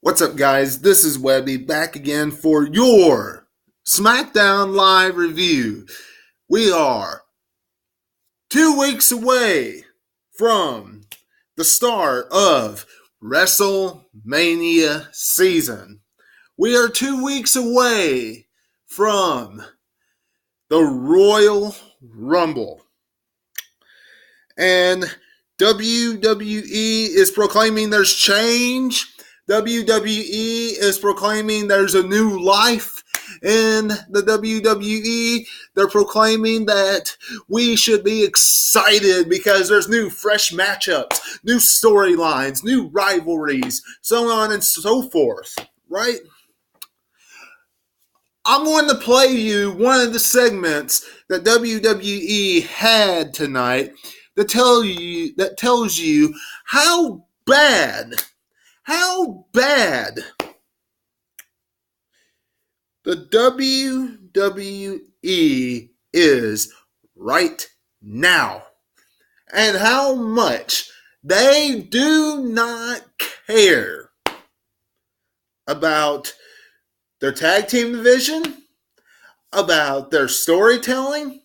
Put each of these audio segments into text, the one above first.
What's up, guys? This is Webby back again for your SmackDown Live review. We are 2 weeks away from the start of WrestleMania season. We are 2 weeks away from the Royal Rumble. And WWE is proclaiming there's change. WWE is proclaiming there's a new life in the WWE. They're proclaiming that we should be excited because there's new fresh matchups, new storylines, new rivalries, so on and so forth, right? I'm going to play you one of the segments that WWE had tonight that tells you how bad the WWE is right now and how much they do not care about their tag team division, about their storytelling,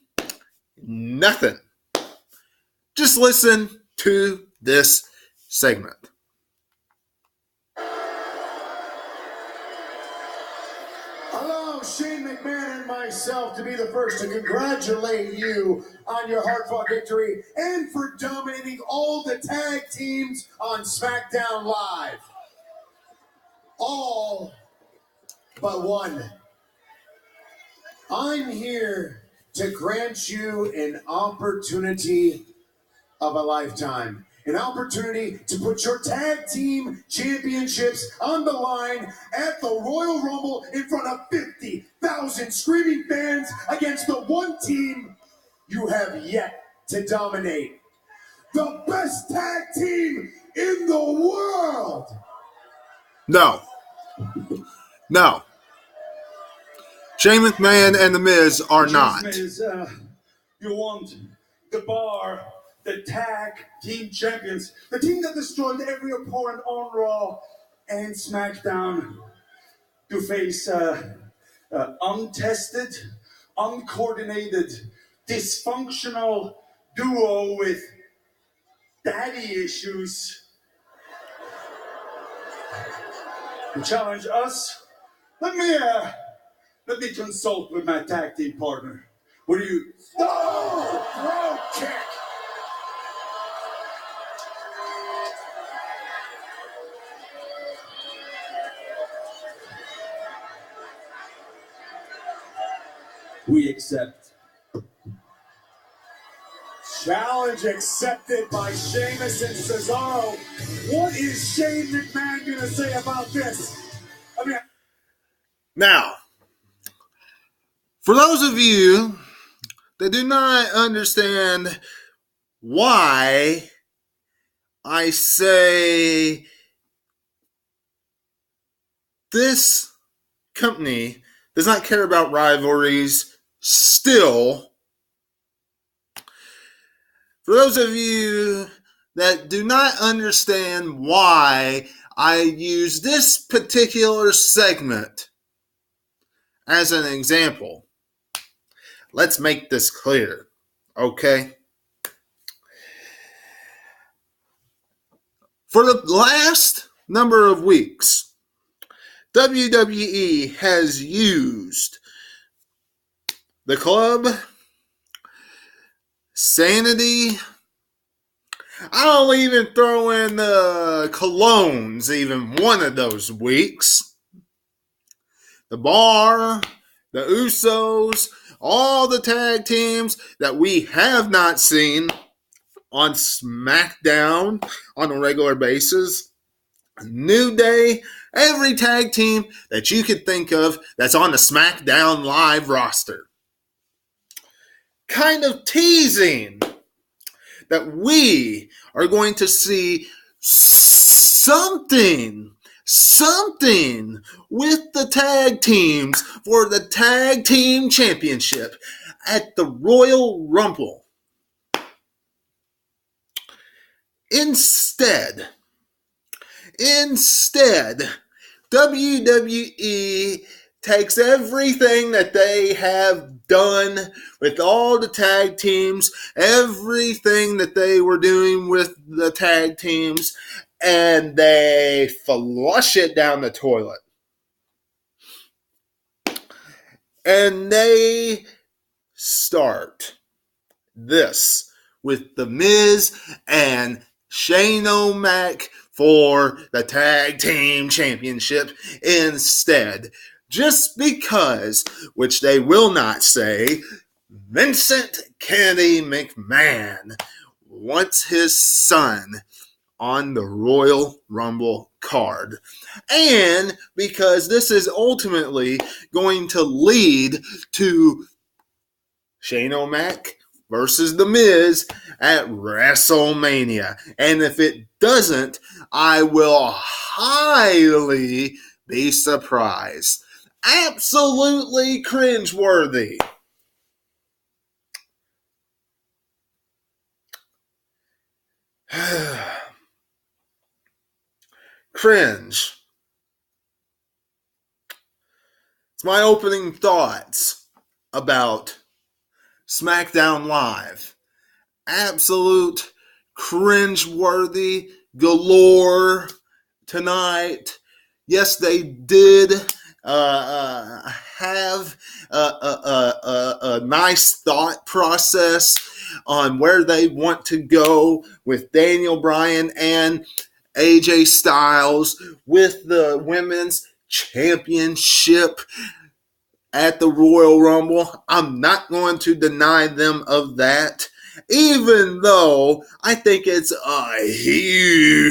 nothing. Just listen to this segment. Allow Shane McMahon and myself to be the first to congratulate you on your hard-fought victory and for dominating all the tag teams on SmackDown Live. All but one. I'm here to grant you an opportunity of a lifetime. An opportunity to put your tag team championships on the line at the Royal Rumble in front of 50,000 screaming fans against the one team you have yet to dominate. The best tag team in the world! No. Shane McMahon and The Miz are not. Miz, you want the Bar, the tag team champions, the team that destroyed every opponent on Raw and SmackDown, to face untested, uncoordinated, dysfunctional duo with daddy issues. To challenge us? Let me consult with my tag team partner. What do you? Oh, throw kick! We accept. Challenge accepted by Sheamus and Cesaro. What is Shane McMahon going to say about this? Now, for those of you that do not understand why I say this company does not care about rivalries still, for those of you that do not understand why I use this particular segment as an example, let's make this clear, okay? For the last number of weeks, WWE has used the Club, Sanity, I'll even throw in the Colognes even one of those weeks, the Bar, the Usos, all the tag teams that we have not seen on SmackDown on a regular basis, New Day, every tag team that you could think of that's on the SmackDown Live roster. Kind of teasing that we are going to see something with the tag teams for the tag team championship at the Royal Rumble. Instead, WWE takes everything that they have done with all the tag teams, everything that they were doing with the tag teams, and they flush it down the toilet. And they start this with The Miz and Shane O'Mac for the tag team championship instead. Just because, which they will not say, Vincent Kennedy McMahon wants his son on the Royal Rumble card. And because this is ultimately going to lead to Shane O'Mac versus The Miz at WrestleMania. And if it doesn't, I will highly be surprised. Absolutely cringeworthy. Cringe. It's my opening thoughts about SmackDown Live. Absolute cringeworthy galore tonight. Yes, they did have a nice thought process on where they want to go with Daniel Bryan and AJ Styles with the women's championship at the Royal Rumble. I'm not going to deny them of that, even though I think it's a huge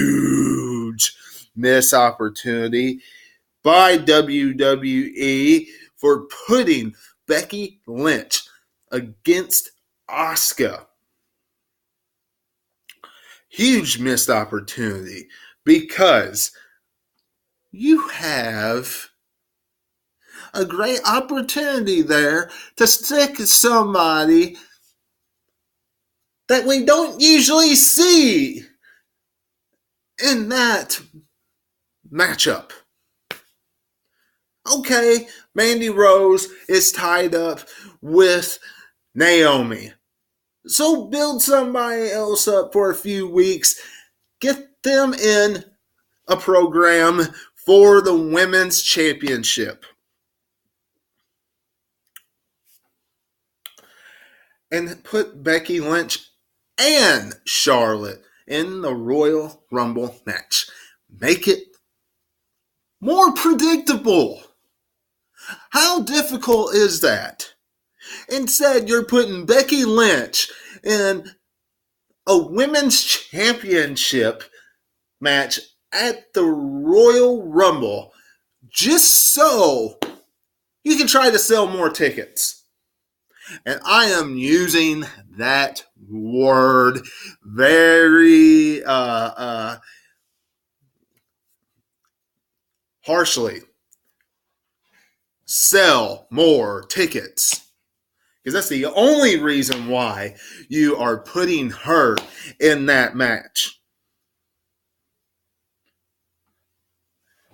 missed opportunity by WWE for putting Becky Lynch against Asuka. Huge missed opportunity because you have a great opportunity there to stick somebody that we don't usually see in that matchup. Okay, Mandy Rose is tied up with Naomi. So build somebody else up for a few weeks. Get them in a program for the women's championship. And put Becky Lynch and Charlotte in the Royal Rumble match. Make it more predictable. How difficult is that? Instead, you're putting Becky Lynch in a women's championship match at the Royal Rumble just so you can try to sell more tickets. And I am using that word very harshly. Sell more tickets. Because that's the only reason why you are putting her in that match.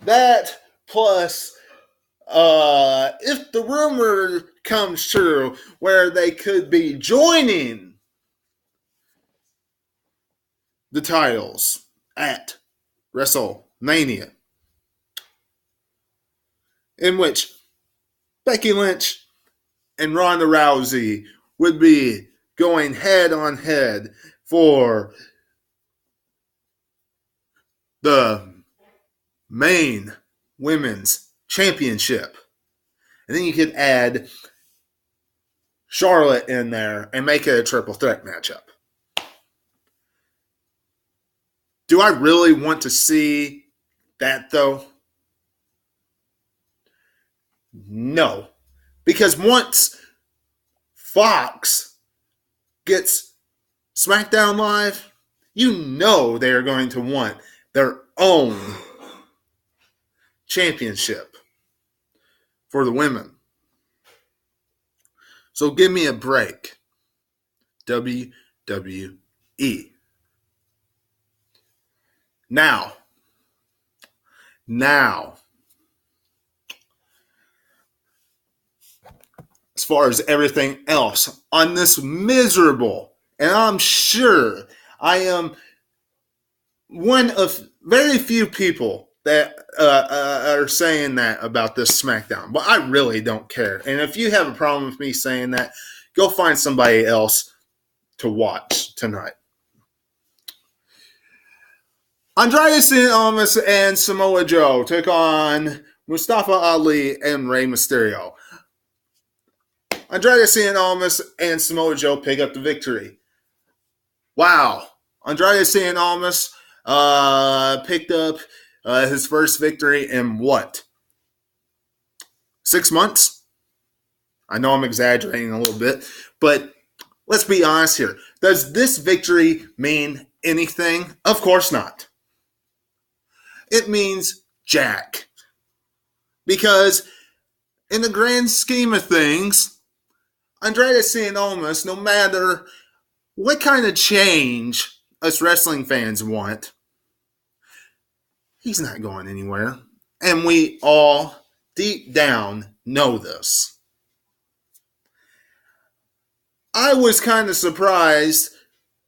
That plus, if the rumor comes true where they could be joining the titles at WrestleMania, in which Becky Lynch and Ronda Rousey would be going head on head for the main women's championship. And then you could add Charlotte in there and make it a triple threat matchup. Do I really want to see that though? No. Because once Fox gets SmackDown Live, you know they are going to want their own championship for the women. So give me a break, WWE. Now, far as everything else on this miserable, and I'm sure I am one of very few people that are saying that about this SmackDown, but I really don't care. And if you have a problem with me saying that, go find somebody else to watch tonight. Andrade Cien Almas and Samoa Joe took on Mustafa Ali and Rey Mysterio. Andrade Cien Almas and Samoa Joe pick up the victory. Wow. Andrade Cien Almas picked up his first victory in what? 6 months? I know I'm exaggerating a little bit, but let's be honest here. Does this victory mean anything? Of course not. It means jack. Because in the grand scheme of things, Andrade Cien Almas, no matter what kind of change us wrestling fans want, he's not going anywhere. And we all, deep down, know this. I was kind of surprised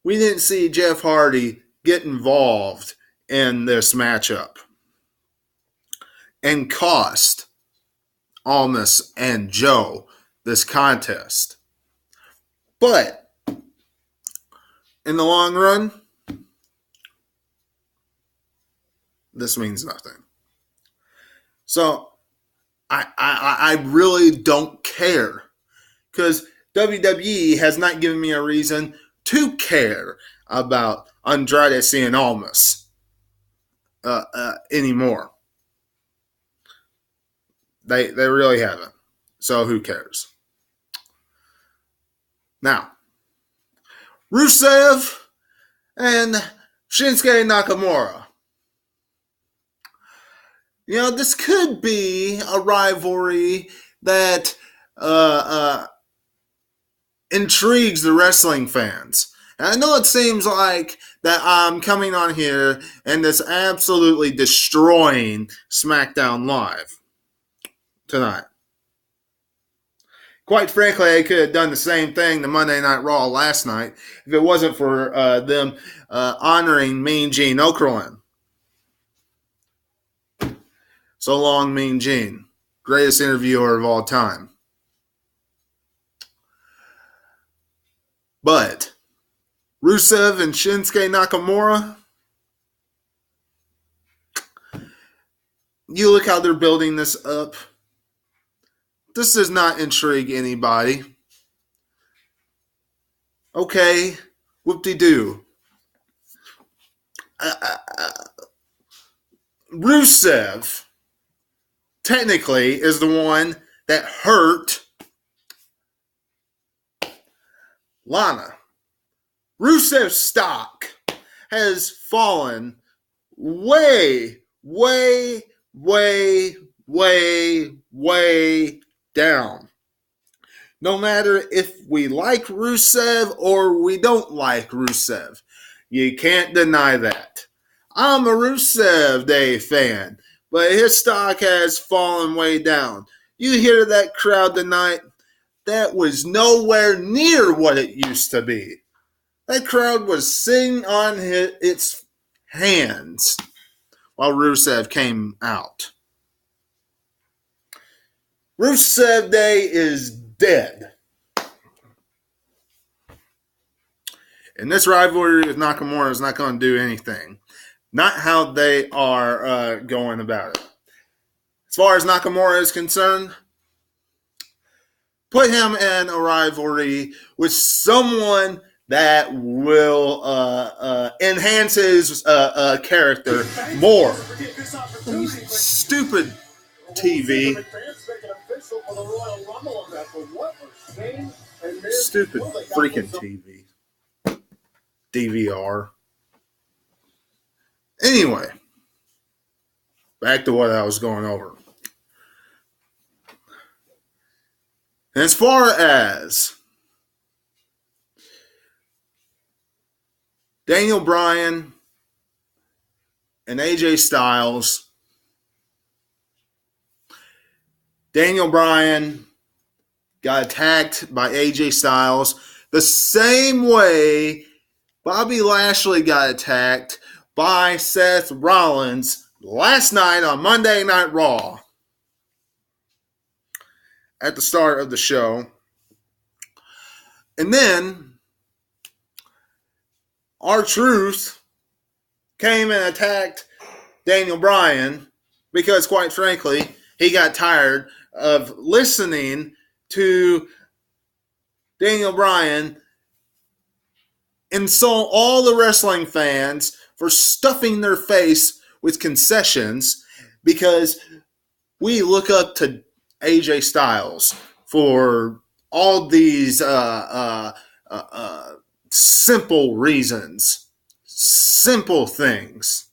we didn't see Jeff Hardy get involved in this matchup and cost Almas and Joe this contest. But in the long run, this means nothing. So I really don't care, because WWE has not given me a reason to care about Andrade Cien Almas anymore. They really haven't. So who cares? Now, Rusev and Shinsuke Nakamura. You know, this could be a rivalry that intrigues the wrestling fans. And I know it seems like that I'm coming on here and that's absolutely destroying SmackDown Live tonight. Quite frankly, I could have done the same thing to Monday Night Raw last night if it wasn't for them honoring Mean Gene Okerlund. So long, Mean Gene. Greatest interviewer of all time. But Rusev and Shinsuke Nakamura, you look how they're building this up. This does not intrigue anybody. Okay, whoop-de-doo. Rusev technically is the one that hurt Lana. Rusev's stock has fallen way down. No matter if we like Rusev or we don't like Rusev. You can't deny that. I'm a Rusev Day fan, but his stock has fallen way down. You hear that crowd tonight? That was nowhere near what it used to be. That crowd was sitting on its hands while Rusev came out. Rusev Day is dead. And this rivalry with Nakamura is not going to do anything. Not how they are going about it. As far as Nakamura is concerned, put him in a rivalry with someone that will enhance his character more. Stupid TV. Stupid freaking TV. DVR. Anyway, back to what I was going over. And as far as Daniel Bryan and AJ Styles, Daniel Bryan got attacked by AJ Styles the same way Bobby Lashley got attacked by Seth Rollins last night on Monday Night Raw at the start of the show. And then R-Truth came and attacked Daniel Bryan because, quite frankly, he got tired of listening to Daniel Bryan insult all the wrestling fans for stuffing their face with concessions, because we look up to AJ Styles for all these simple reasons, simple things.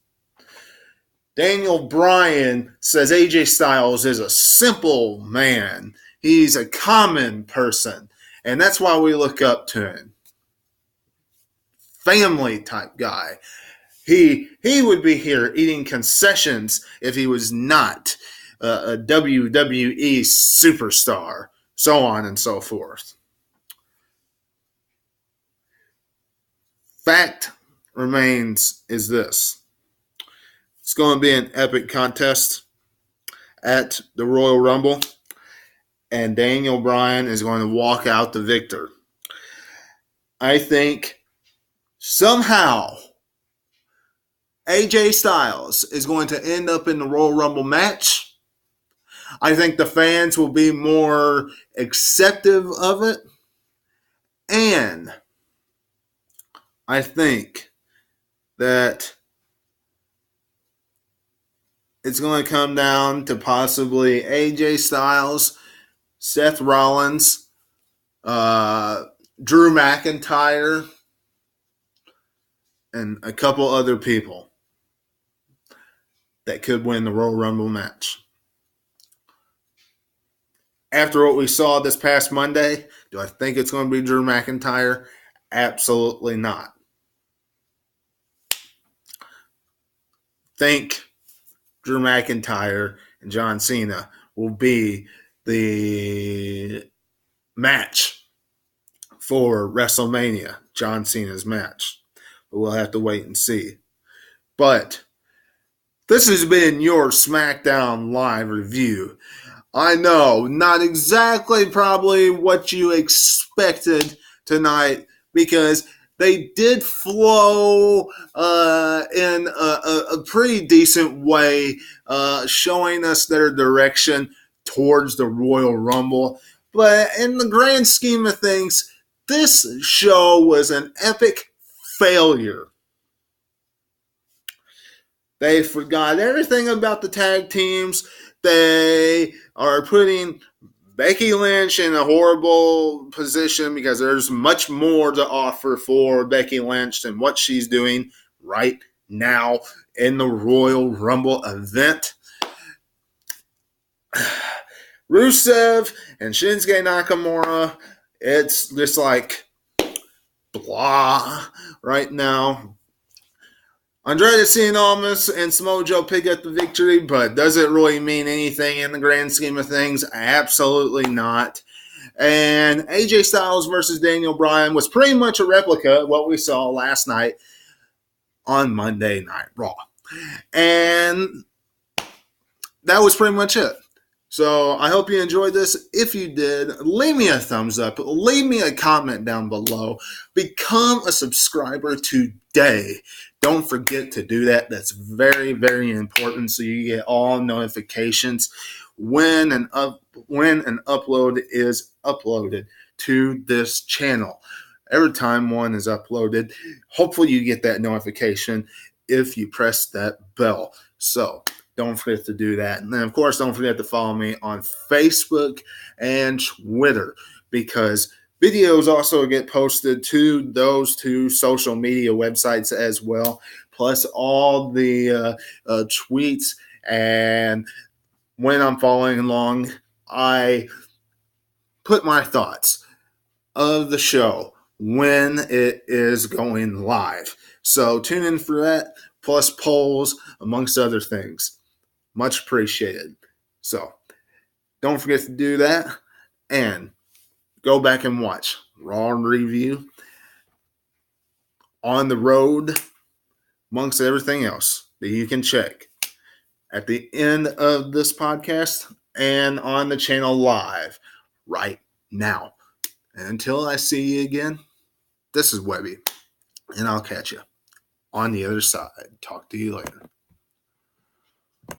Daniel Bryan says AJ Styles is a simple man. He's a common person, and that's why we look up to him. Family type guy. He would be here eating concessions if he was not a WWE superstar, so on and so forth. Fact remains is this. It's going to be an epic contest at the Royal Rumble, and Daniel Bryan is going to walk out the victor. I think somehow AJ Styles is going to end up in the Royal Rumble match. I think the fans will be more acceptive of it. And I think that it's going to come down to possibly AJ Styles, Seth Rollins, Drew McIntyre, and a couple other people that could win the Royal Rumble match. After what we saw this past Monday, do I think it's going to be Drew McIntyre? Absolutely not. Think Drew McIntyre and John Cena will be the match for WrestleMania, John Cena's match. But we'll have to wait and see. But this has been your SmackDown Live review. I know, not exactly probably what you expected tonight, because they did flow in a pretty decent way, showing us their direction towards the Royal Rumble. But in the grand scheme of things, this show was an epic failure. They forgot everything about the tag teams. They are putting Becky Lynch in a horrible position because there's much more to offer for Becky Lynch than what she's doing right now in the Royal Rumble event. Rusev and Shinsuke Nakamura, it's just like blah right now. Andrade Cien and Samoa Joe pick up the victory, but does it really mean anything in the grand scheme of things? Absolutely not. And AJ Styles versus Daniel Bryan was pretty much a replica of what we saw last night on Monday Night Raw. And that was pretty much it. So I hope you enjoyed this. If you did, leave me a thumbs up. Leave me a comment down below. Become a subscriber today. Don't forget to do that. That's very, very important, so you get all notifications when an upload is uploaded to this channel. Every time one is uploaded, hopefully you get that notification if you press that bell. So don't forget to do that. And then, of course, don't forget to follow me on Facebook and Twitter, because videos also get posted to those two social media websites as well, plus all the tweets. And when I'm following along, I put my thoughts of the show when it is going live. So tune in for that, plus polls, amongst other things. Much appreciated. So don't forget to do that, and go back and watch Raw review, On the Road, amongst everything else that you can check at the end of this podcast and on the channel live right now. And until I see you again, this is Webby, and I'll catch you on the other side. Talk to you later.